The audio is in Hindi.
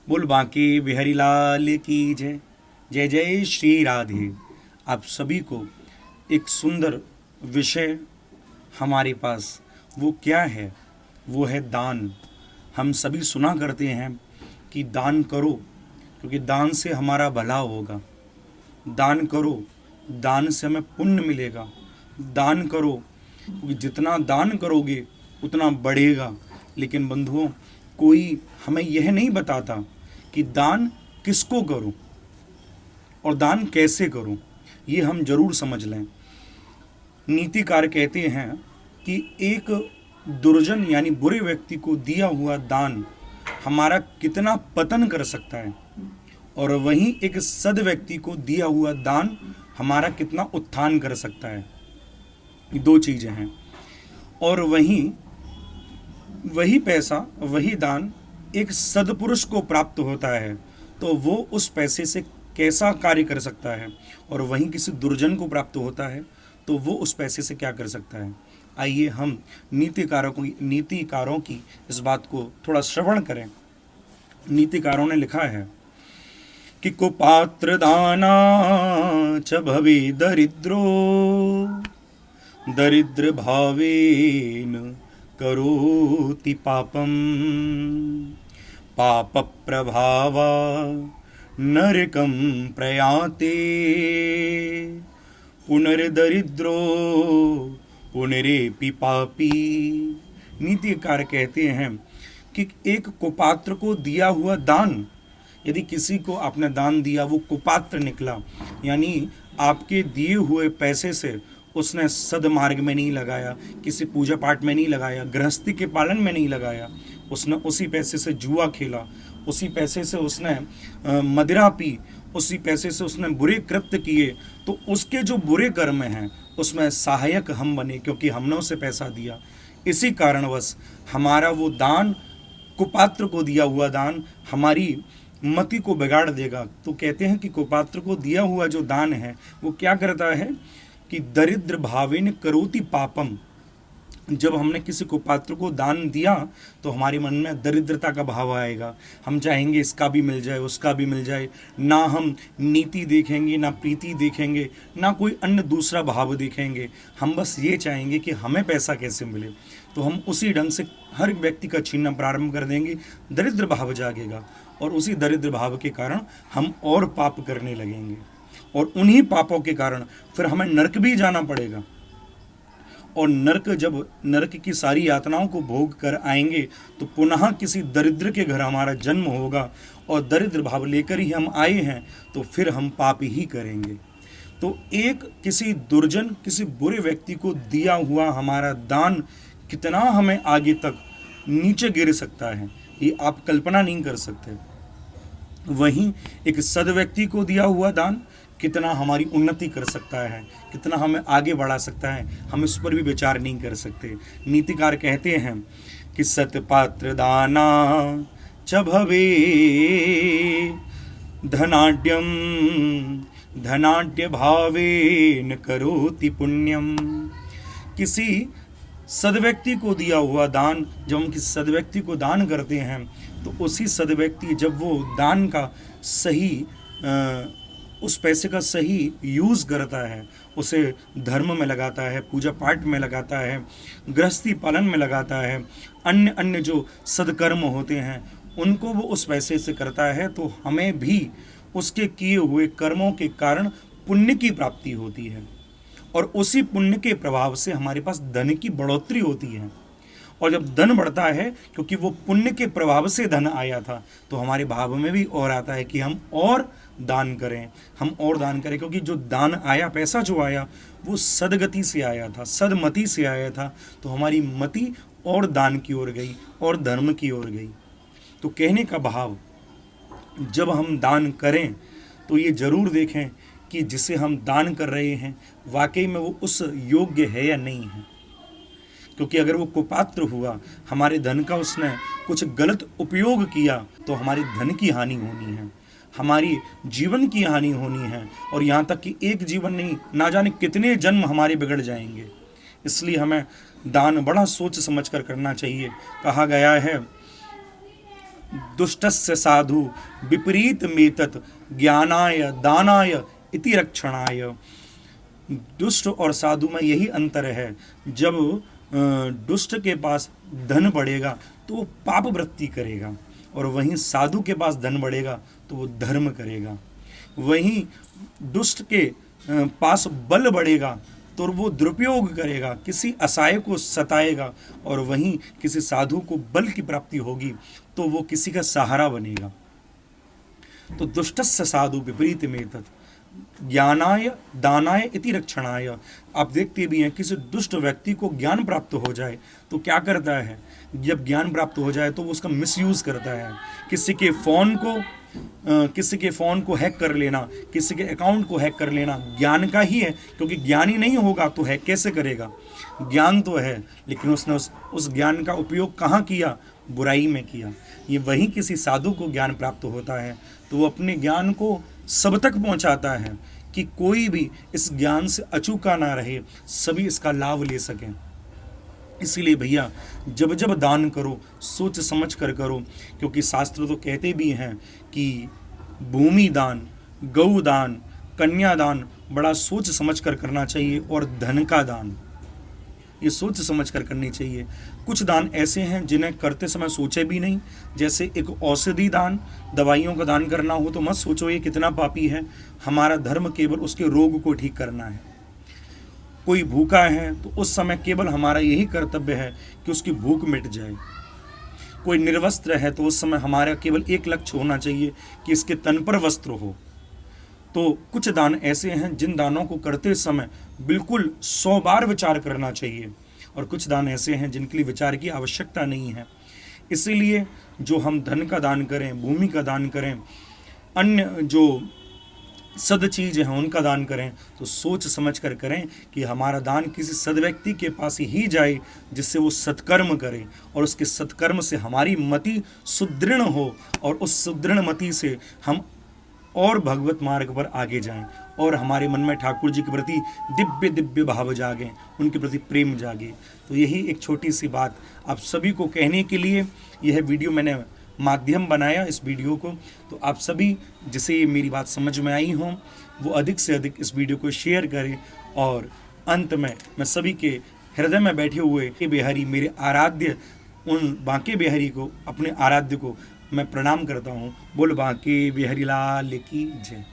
बोल बांके बिहारी लाल की जय। जय जय श्री राधे। आप सभी को एक सुंदर विषय हमारे पास, वो क्या है? वो है दान। हम सभी सुना करते हैं कि दान करो, क्योंकि दान से हमारा भला होगा। दान करो, दान से हमें पुण्य मिलेगा। दान करो, क्योंकि जितना दान करोगे उतना बढ़ेगा। लेकिन बंधुओं, कोई हमें यह नहीं बताता कि दान किसको करूं और दान कैसे करूं। ये हम जरूर समझ लें। नीतिकार कहते हैं कि एक दुर्जन यानी बुरे व्यक्ति को दिया हुआ दान हमारा कितना पतन कर सकता है, और वहीं एक सद व्यक्ति को दिया हुआ दान हमारा कितना उत्थान कर सकता है। ये दो चीजें हैं। और वहीं वही पैसा, वही दान एक सदपुरुष को प्राप्त होता है तो वो उस पैसे से कैसा कार्य कर सकता है, और वहीं किसी दुर्जन को प्राप्त होता है तो वो उस पैसे से क्या कर सकता है। आइए हम नीतिकारों की इस बात को थोड़ा श्रवण करें। नीतिकारों ने लिखा है कि कुपात्र दाना च भवे दरिद्रो दरिद्र भावेन करोति पापम पाप प्रभावा नरकम प्रयाते पुनर्दरिद्रो पुनरेपि पापी। नीतिकार कहते हैं कि एक कुपात्र को दिया हुआ दान, यदि किसी को आपने दान दिया, वो कुपात्र निकला, यानी आपके दिए हुए पैसे से उसने सदमार्ग में नहीं लगाया, किसी पूजा पाठ में नहीं लगाया, गृहस्थी के पालन में नहीं लगाया, उसने उसी पैसे से जुआ खेला, उसी पैसे से उसने मदिरा पी, उसी पैसे से उसने बुरे कृत्य किए, तो उसके जो बुरे कर्म हैं उसमें सहायक हम बने, क्योंकि हमने उसे पैसा दिया। इसी कारणवश हमारा वो दान, कुपात्र को दिया हुआ दान, हमारी मति को बिगाड़ देगा। तो कहते हैं कि कुपात्र को दिया हुआ जो दान है वो क्या करता है कि दरिद्र भावेन करोति पापम। जब हमने किसी कुपात्र को दान दिया तो हमारे मन में दरिद्रता का भाव आएगा। हम चाहेंगे इसका भी मिल जाए, उसका भी मिल जाए। ना हम नीति देखेंगे, ना प्रीति देखेंगे, ना कोई अन्य दूसरा भाव देखेंगे। हम बस ये चाहेंगे कि हमें पैसा कैसे मिले। तो हम उसी ढंग से हर व्यक्ति का छीनना प्रारंभ कर देंगे। दरिद्र भाव जागेगा और उसी दरिद्र भाव के कारण हम और पाप करने लगेंगे, और उन्हीं पापों के कारण फिर हमें नरक भी जाना पड़ेगा। और जब नरक की सारी यातनाओं को भोग कर आएंगे तो पुनः किसी दरिद्र के घर हमारा जन्म होगा, और दरिद्र भाव लेकर ही हम आए हैं तो फिर हम पाप ही करेंगे। तो एक किसी दुर्जन, किसी बुरे व्यक्ति को दिया हुआ हमारा दान कितना हमें आगे तक नीचे गिर सकता है, ये आप कल्पना नहीं कर सकते। वहीं एक सद व्यक्ति को दिया हुआ दान कितना हमारी उन्नति कर सकता है, कितना हमें आगे बढ़ा सकता है, हम इस पर भी विचार नहीं कर सकते। नीतिकार कहते हैं कि सतपात्र दाना च भवे धनाढ्यम धनाढ्य भावेन करोति पुण्यम। किसी सदव्यक्ति को दिया हुआ दान, जब हम किसी सदव्यक्ति को दान करते हैं तो उसी सदव्यक्ति जब वो दान का सही उस पैसे का सही यूज़ करता है, उसे धर्म में लगाता है, पूजा पाठ में लगाता है, गृहस्थी पालन में लगाता है, अन्य अन्य जो सदकर्म होते हैं उनको वो उस पैसे से करता है, तो हमें भी उसके किए हुए कर्मों के कारण पुण्य की प्राप्ति होती है, और उसी पुण्य के प्रभाव से हमारे पास धन की बढ़ोतरी होती है। और जब धन बढ़ता है, क्योंकि वो पुण्य के प्रभाव से धन आया था, तो हमारे भाव में भी और आता है कि हम और दान करें, हम और दान करें, क्योंकि जो दान आया, पैसा जो आया, वो सदगति से आया था, सदमति से आया था, तो हमारी मति और दान की ओर गई और धर्म की ओर गई। तो कहने का भाव, जब हम दान करें तो ये जरूर देखें कि जिसे हम दान कर रहे हैं वाकई में वो उस योग्य है या नहीं है। क्योंकि अगर वो कुपात्र हुआ, हमारे धन का उसने कुछ गलत उपयोग किया, तो हमारे धन की हानि होनी है, हमारी जीवन की हानि होनी है, और यहाँ तक कि एक जीवन नहीं, ना जाने कितने जन्म हमारे बिगड़ जाएंगे। इसलिए हमें दान बड़ा सोच समझ कर करना चाहिए। कहा गया है दुष्टस्य साधु विपरीत मेतत ज्ञानाय दानाय इति रक्षणाय। दुष्ट और साधु में यही अंतर है। जब दुष्ट के पास धन बढ़ेगा तो वो पाप वृत्ति करेगा, और वहीं साधु के पास धन बढ़ेगा तो वो धर्म करेगा। वहीं दुष्ट के पास बल बढ़ेगा तो वो दुरुपयोग करेगा, किसी असहाय को सताएगा, और वहीं किसी साधु को बल की प्राप्ति होगी तो वो किसी का सहारा बनेगा। तो दुष्टस्य साधु विपरीत मेतत ज्ञानाय दानाय इति रक्षणाय। आप देखते भी हैं, किसी दुष्ट व्यक्ति को ज्ञान प्राप्त हो जाए तो क्या करता है, जब ज्ञान प्राप्त हो जाए तो वो उसका मिसयूज करता है। किसी के फ़ोन को हैक कर लेना, किसी के अकाउंट को हैक कर लेना ज्ञान का ही है, क्योंकि ज्ञान ही नहीं होगा तो हैक कैसे करेगा। ज्ञान तो है, लेकिन उसने उस ज्ञान का उपयोग कहाँ किया, बुराई में किया। ये वही किसी साधु को ज्ञान प्राप्त होता है तो वो अपने ज्ञान को सब तक पहुंचाता है कि कोई भी इस ज्ञान से अचूका ना रहे, सभी इसका लाभ ले सकें। इसीलिए भैया जब जब दान करो सोच समझ कर करो, क्योंकि शास्त्र तो कहते भी हैं कि भूमि दान, गौ दान, कन्या दान बड़ा सोच समझ कर करना चाहिए, और धन का दान ये सोच समझ कर करनी चाहिए। कुछ दान ऐसे हैं जिन्हें करते समय सोचे भी नहीं, जैसे एक औषधि दान, दवाइयों का दान करना हो तो मत सोचो ये कितना पापी है। हमारा धर्म केवल उसके रोग को ठीक करना है। कोई भूखा है तो उस समय केवल हमारा यही कर्तव्य है कि उसकी भूख मिट जाए। कोई निर्वस्त्र है तो उस समय हमारा केवल एक लक्ष्य होना चाहिए कि इसके तन पर वस्त्र हो। तो कुछ दान ऐसे हैं जिन दानों को करते समय बिल्कुल 100 बार विचार करना चाहिए, और कुछ दान ऐसे हैं जिनके लिए विचार की आवश्यकता नहीं है। इसीलिए जो हम धन का दान करें, भूमि का दान करें, अन्य जो सद चीज़ हैं उनका दान करें तो सोच समझ कर करें कि हमारा दान किसी सद व्यक्ति के पास ही जाए जिससे वो सत्कर्म करे, और उसके सत्कर्म से हमारी मति सुदृढ़ हो, और उस सुदृढ़ मति से हम और भगवत मार्ग पर आगे जाएं, और हमारे मन में ठाकुर जी के प्रति दिव्य दिव्य भाव जागे, उनके प्रति प्रेम जागे। तो यही एक छोटी सी बात आप सभी को कहने के लिए यह वीडियो मैंने माध्यम बनाया इस वीडियो को। तो आप सभी जिसे ये मेरी बात समझ में आई हो वो अधिक से अधिक इस वीडियो को शेयर करें। और अंत में मैं सभी के हृदय में बैठे हुए बिहारी मेरे आराध्य उन बांके बिहारी को, अपने आराध्य को मैं प्रणाम करता हूँ। बोल बांके बिहारी लाल की जय।